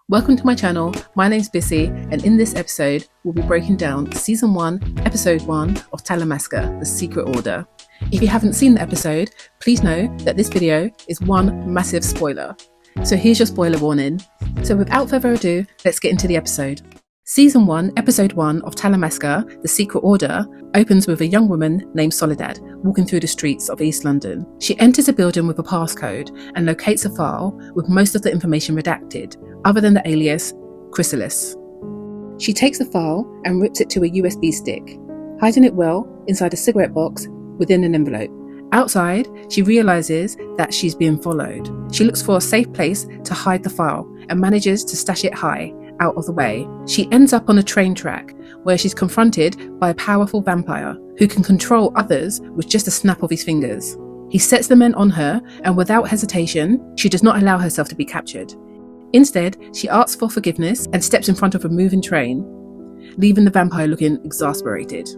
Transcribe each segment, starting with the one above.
Welcome to my channel. My name's Bissy, and in this episode, we'll be breaking down Season 1, Episode 1 of Talamasca, The Secret Order. If you haven't seen the episode, please know that this video is one massive spoiler. So here's your spoiler warning. So without further ado, let's get into the episode. Season 1, Episode 1 of Talamasca, The Secret Order opens with a young woman named Soledad walking through the streets of East London. She enters a building with a passcode and locates a file with most of the information redacted, other than the alias Chrysalis. She takes the file and rips it to a USB stick, hiding it well inside a cigarette box within an envelope. Outside, she realizes that she's being followed. She looks for a safe place to hide the file and manages to stash it high, out of the way. She ends up on a train track where she's confronted by a powerful vampire who can control others with just a snap of his fingers. He sets the men on her, and without hesitation, she does not allow herself to be captured. Instead, she asks for forgiveness and steps in front of a moving train, leaving the vampire looking exasperated.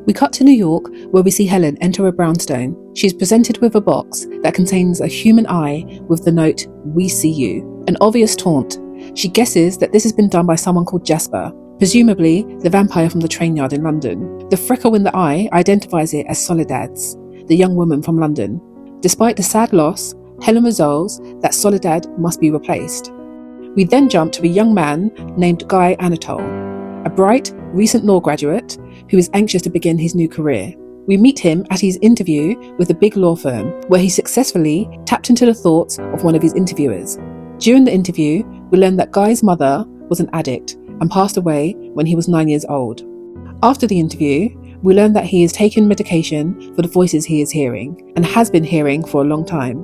We cut to New York, where we see Helen enter a brownstone. She is presented with a box that contains a human eye with the note, "We see you," an obvious taunt. She guesses that this has been done by someone called Jasper, presumably the vampire from the train yard in London. The freckle in the eye identifies it as Soledad's, the young woman from London. Despite the sad loss, Helen resolves that Soledad must be replaced. We then jump to a young man named Guy Anatol, a bright, recent law graduate who is anxious to begin his new career. We meet him at his interview with a big law firm, where he successfully tapped into the thoughts of one of his interviewers. During the interview, we learn that Guy's mother was an addict and passed away when he was 9 years old. After the interview, we learn that he is taking medication for the voices he is hearing, and has been hearing for a long time.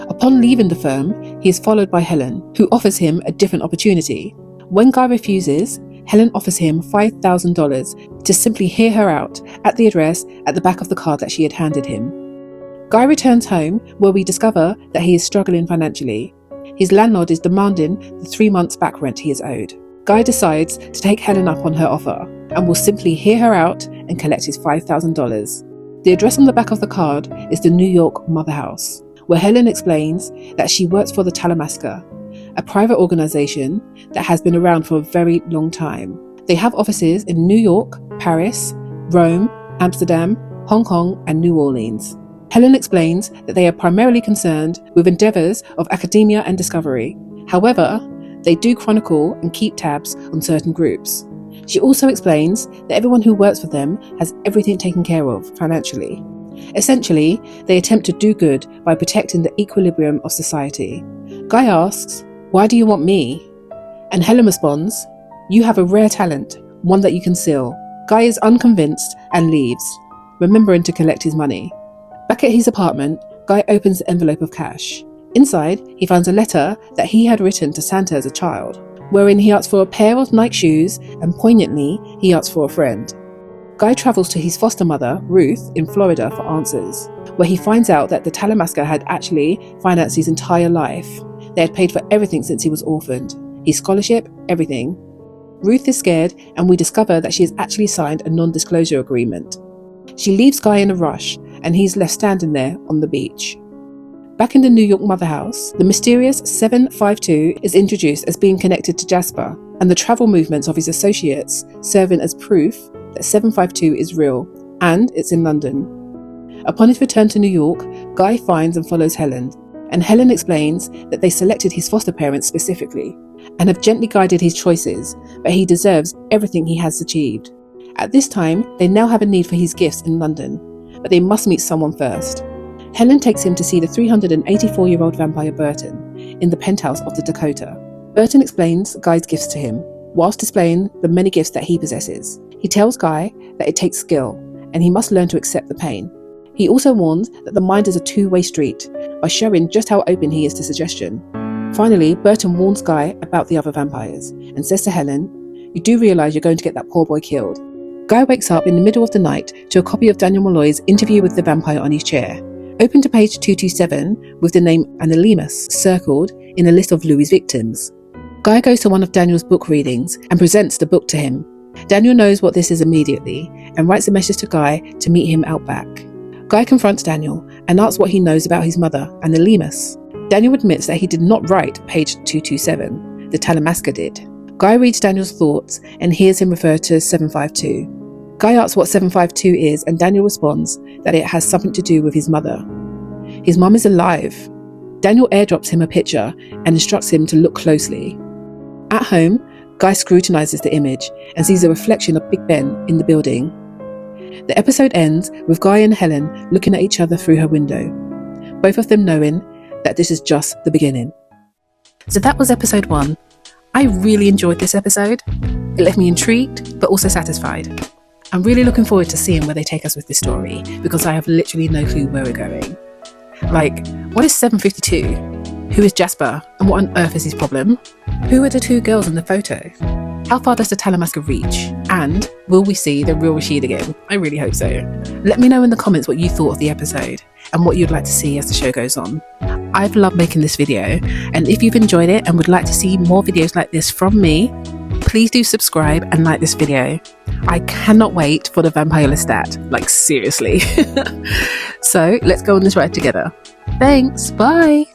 Upon leaving the firm, he is followed by Helen, who offers him a different opportunity. When Guy refuses, Helen offers him $5,000 to simply hear her out at the address at the back of the card that she had handed him. Guy returns home, where we discover that he is struggling financially. His landlord is demanding the 3 months back rent he is owed. Guy decides to take Helen up on her offer and will simply hear her out and collect his $5,000. The address on the back of the card is the New York Mother House, where Helen explains that she works for the Talamasca, a private organization that has been around for a very long time. They have offices in New York, Paris, Rome, Amsterdam, Hong Kong, and New Orleans. Helen explains that they are primarily concerned with endeavours of academia and discovery. However, they do chronicle and keep tabs on certain groups. She also explains that everyone who works for them has everything taken care of financially. Essentially, they attempt to do good by protecting the equilibrium of society. Guy asks, "Why do you want me?" And Helen responds, "You have a rare talent, one that you conceal." Guy is unconvinced and leaves, remembering to collect his money. Back at his apartment, Guy opens the envelope of cash. Inside, he finds a letter that he had written to Santa as a child, wherein he asks for a pair of Nike shoes, and poignantly, he asks for a friend. Guy travels to his foster mother, Ruth, in Florida for answers, where he finds out that the Talamasca had actually financed his entire life. They had paid for everything since he was orphaned, his scholarship, everything. Ruth is scared, and we discover that she has actually signed a non-disclosure agreement. She leaves Guy in a rush, and he's left standing there on the beach. Back in the New York Mother House, the mysterious 752 is introduced as being connected to Jasper, and the travel movements of his associates serving as proof that 752 is real, and it's in London. Upon his return to New York, Guy finds and follows Helen, and Helen explains that they selected his foster parents specifically, and have gently guided his choices, but he deserves everything he has achieved. At this time, they now have a need for his gifts in London, but they must meet someone first. Helen takes him to see the 384-year-old vampire Burton in the penthouse of the Dakota. Burton explains Guy's gifts to him, whilst displaying the many gifts that he possesses. He tells Guy that it takes skill, and he must learn to accept the pain. He also warns that the mind is a two-way street, by showing just how open he is to suggestion. Finally, Burton warns Guy about the other vampires, and says to Helen, "You do realise you're going to get that poor boy killed." Guy wakes up in the middle of the night to a copy of Daniel Malloy's interview with the vampire on his chair. Open to page 227 with the name Anonymous circled in a list of Louis' victims. Guy goes to one of Daniel's book readings and presents the book to him. Daniel knows what this is immediately and writes a message to Guy to meet him out back. Guy confronts Daniel and asks what he knows about his mother, Anonymous. Daniel admits that he did not write page 227. the Talamasca did. Guy reads Daniel's thoughts and hears him refer to 752. Guy asks what 752 is, and Daniel responds that it has something to do with his mother. His mum is alive. Daniel airdrops him a picture and instructs him to look closely. At home, Guy scrutinises the image and sees a reflection of Big Ben in the building. The episode ends with Guy and Helen looking at each other through her window, both of them knowing that this is just the beginning. So that was episode 1. I really enjoyed this episode. It left me intrigued, but also satisfied. I'm really looking forward to seeing where they take us with this story, because I have literally no clue where we're going. Like, what is 752? Who is Jasper, and what on earth is his problem? Who are the 2 girls in the photo? How far does the Talamasca reach? And will we see the real Rashid again? I really hope so. Let me know in the comments what you thought of the episode and what you'd like to see as the show goes on. I've loved making this video, and if you've enjoyed it and would like to see more videos like this from me, please do subscribe and like this video. I cannot wait for the Vampire Lestat, like seriously. So let's go on this ride together. Thanks, bye!